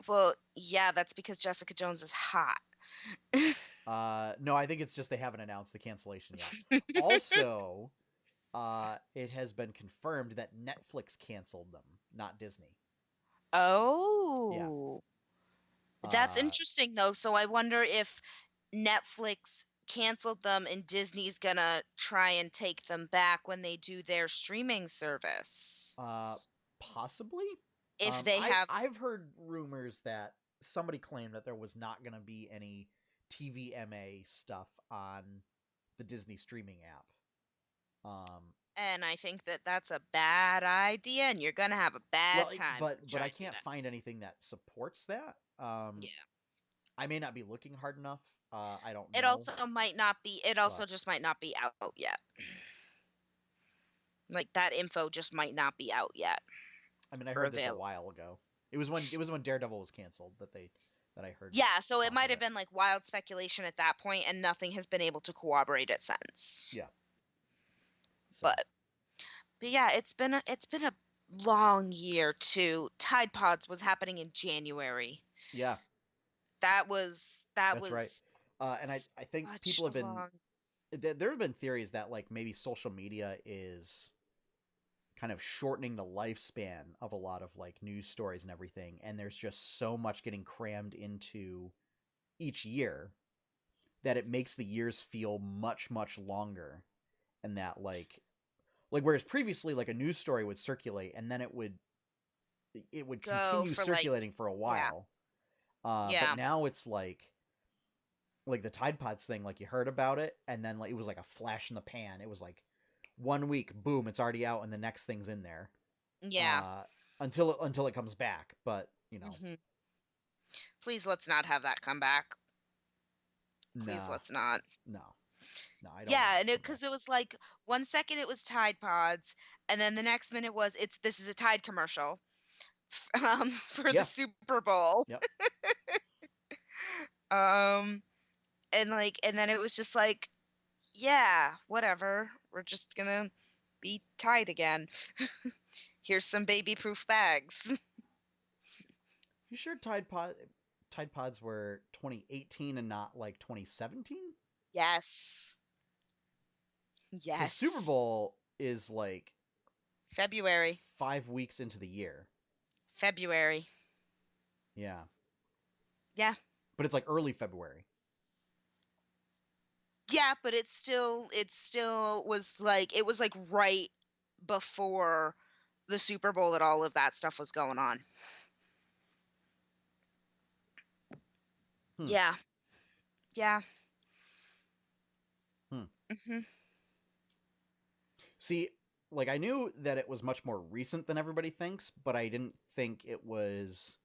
well, yeah, that's because Jessica Jones is hot. No, I think it's just they haven't announced the cancellation yet. Also, it has been confirmed that Netflix canceled them, not Disney. Yeah. Oh, that's Uh, interesting though. So I wonder if Netflix canceled them and Disney's gonna try and take them back when they do their streaming service. uh, possibly. If they have, I've heard rumors that somebody claimed that there was not going to be any TVMA stuff on the Disney streaming app. and I think that that's a bad idea, and you're gonna have a Well, bad time but I trying to do can't that. find anything that supports that. Yeah. I may not be looking hard enough. I don't It know, also might not be. It also but just might not be out yet. Like that info just might not be out yet I mean, I or heard this a available. while ago. It was when Daredevil was canceled that I heard Yeah, so it talk might of have it. been like wild speculation at that point, and nothing has been able to corroborate it since. Yeah. So But but yeah, it's been a long year too. Tide Pods was happening in January. yeah, That that's right. was And I think such people a have been long. there have been theories that like maybe social media is kind of shortening the lifespan of a lot of like news stories and everything, and there's just so much getting crammed into each year that it makes the years feel much longer, and that like whereas previously like a news story would circulate and then it would Go continue for like, circulating for a yeah, while. But yeah, now it's like the Tide Pods thing, like you heard about it, and then like it was like a flash in the pan. It was like 1 week, boom, it's already out, and the next thing's in there. yeah. Uh, until it comes back. But Hmm. Please let's not have that come back. Please nah, let's not. no, no, I don't want Yeah, it and to come because back. it was like 1 second it was Tide Pods, and then the next minute was this is a Tide commercial, for the Yeah, Super Bowl. yep. Um, and then it was just like, yeah, whatever. We're just gonna be Tide again. Here's some baby proof bags. You sure Tide Pods were 2018 and not like 2017? Yes. Because Super Yes. Bowl is like February. 5 weeks into the year. February. Yeah, Yeah. but it's like early February. Yeah, but it still was like right before the Super Bowl that all of that stuff was going on. Hmm. Yeah. Yeah. Hmm. Hmm. See, like I knew that it was much more recent than everybody thinks, but I didn't think it was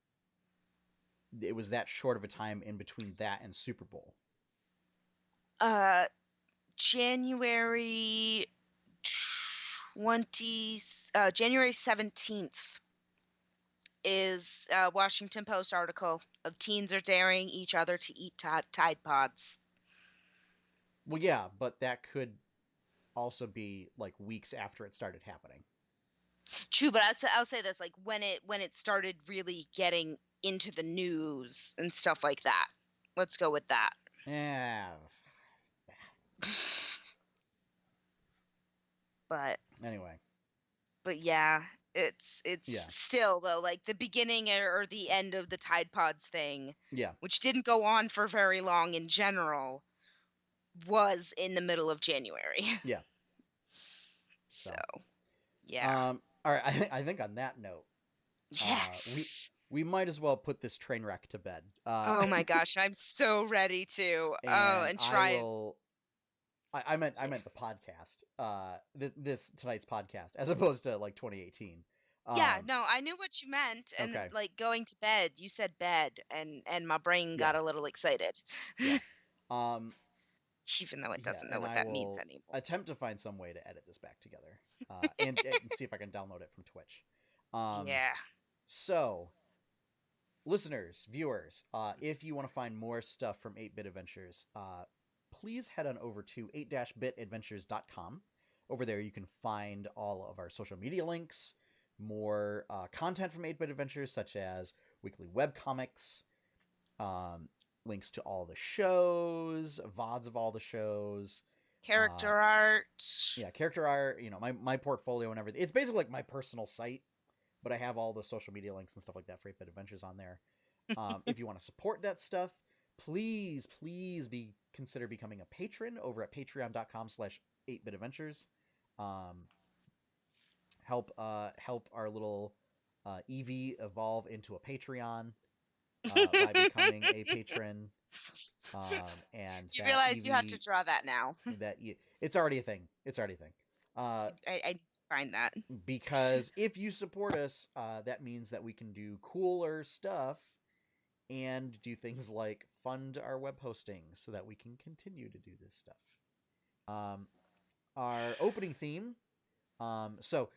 that short of a time in between that and Super Bowl. Uh January 20 January 17th is a Washington Post article of teens are daring each other to eat Tide Pods. Well, yeah, but that could also be like weeks after it started happening. True, but I'll say this, like when it started really getting into the news and stuff like that. Let's go with that. Yeah. But Anyway, yeah, it's yeah, still though like the beginning or the end of the Tide Pods thing, yeah, which didn't go on for very long in general, was in the middle of January. yeah. So, So, yeah. all right. I think on that note, we Yes. we might as well put this train wreck to bed. Oh my gosh, I'm so ready to. Oh, And and I try. will. I Yeah. meant the podcast. This tonight's podcast, as opposed to like 2018. Yeah, Um, no, I knew what you meant, and okay. like going to bed, you said bed, and my brain Yeah. got a little excited. Yeah. Um, Even though it yeah, doesn't know and what I that means will anymore. attempt to find some way to edit this back together, and see if I can download it from Twitch. Um, Yeah. so listeners, viewers, if you want to find more stuff from 8-Bit Adventures, please head on over to 8-bitadventures.com. Over there, you can find all of our social media links, more content from 8-Bit Adventures, such as weekly webcomics, um, links to all the shows, VODs of all the shows, uh, Character art. yeah, character art, my portfolio and everything. It's basically like my personal site, but I have all the social media links and stuff like that for 8-Bit Adventures on there. If you want to support that stuff, please, please consider becoming a patron over at patreon.com/8bitadventures. Um, help our little Eevee evolve into a Patreon by becoming a patron. And You that realize you have to Eevee draw that now. it's already a thing. It's already a thing. I need to find that. Because if you support us, that means that we can do cooler stuff and do things like fund our web hosting so that we can continue to do this stuff. Um, our opening theme. So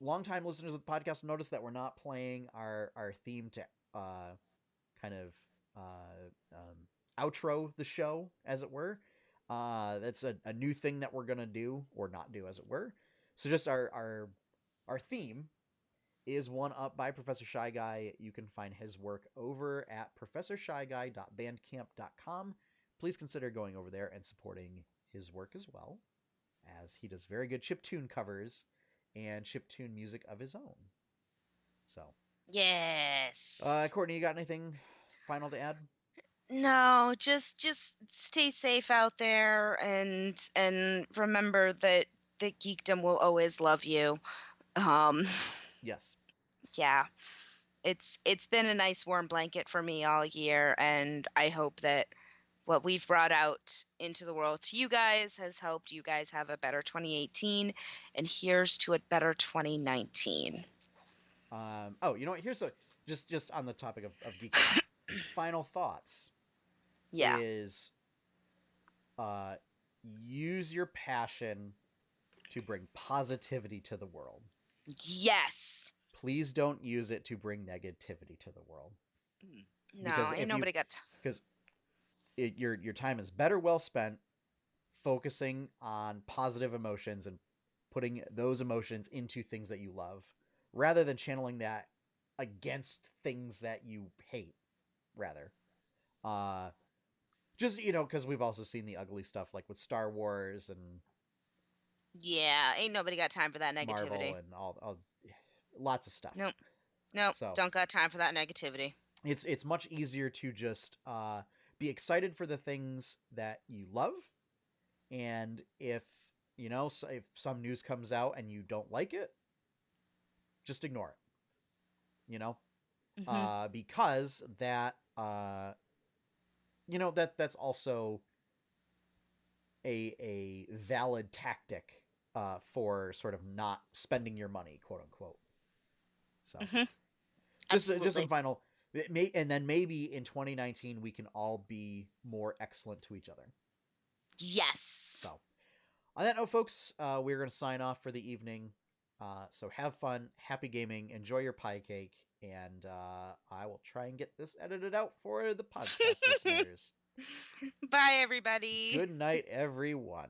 longtime listeners of the podcast notice that we're not playing our theme to kind of outro the show, as it were. That's a new thing that we're gonna do or not do, as it were. So just our theme is one up by Professor Shy Guy. You can find his work over at professorshyguy.bandcamp.com. Please consider going over there and supporting his work as well, as he does very good chiptune covers and chiptune music of his own. So, Yes. Courtney, you got anything final to add? No, just stay safe out there and remember that geekdom will always love you. Um Yes. yeah. It's been a nice warm blanket for me all year, and I hope that what we've brought out into the world to you guys has helped you guys have a better 2018, and here's to a better 2019. Oh, you know what? Here's a just on the topic of geekdom. Final thoughts Yeah. is uh, use your passion to bring positivity to the world. Yes. Please don't use it to bring negativity to the world. No, ain't nobody got because your time is better well spent focusing on positive emotions and putting those emotions into things that you love, rather than channeling that against things that you hate. Rather, just because we've also seen the ugly stuff like with Star Wars and Yeah, ain't nobody got time for that Marvel negativity. and all lots of stuff. Nope. Nope. So Don't got time for that negativity. it's much easier to just be excited for the things that you love, and if if some news comes out and you don't like it, just ignore it. Hmm. Because that's also a valid tactic for sort of not spending your money, quote unquote. So Hmm. just some Absolutely. final, and then maybe in 2019 we can all be more excellent to each other. Yes. So on that note, folks, we're going to sign off for the evening. So have fun, happy gaming, enjoy your pie cake, and I will try and get this edited out for the podcast listeners. Bye, everybody. Good night, everyone.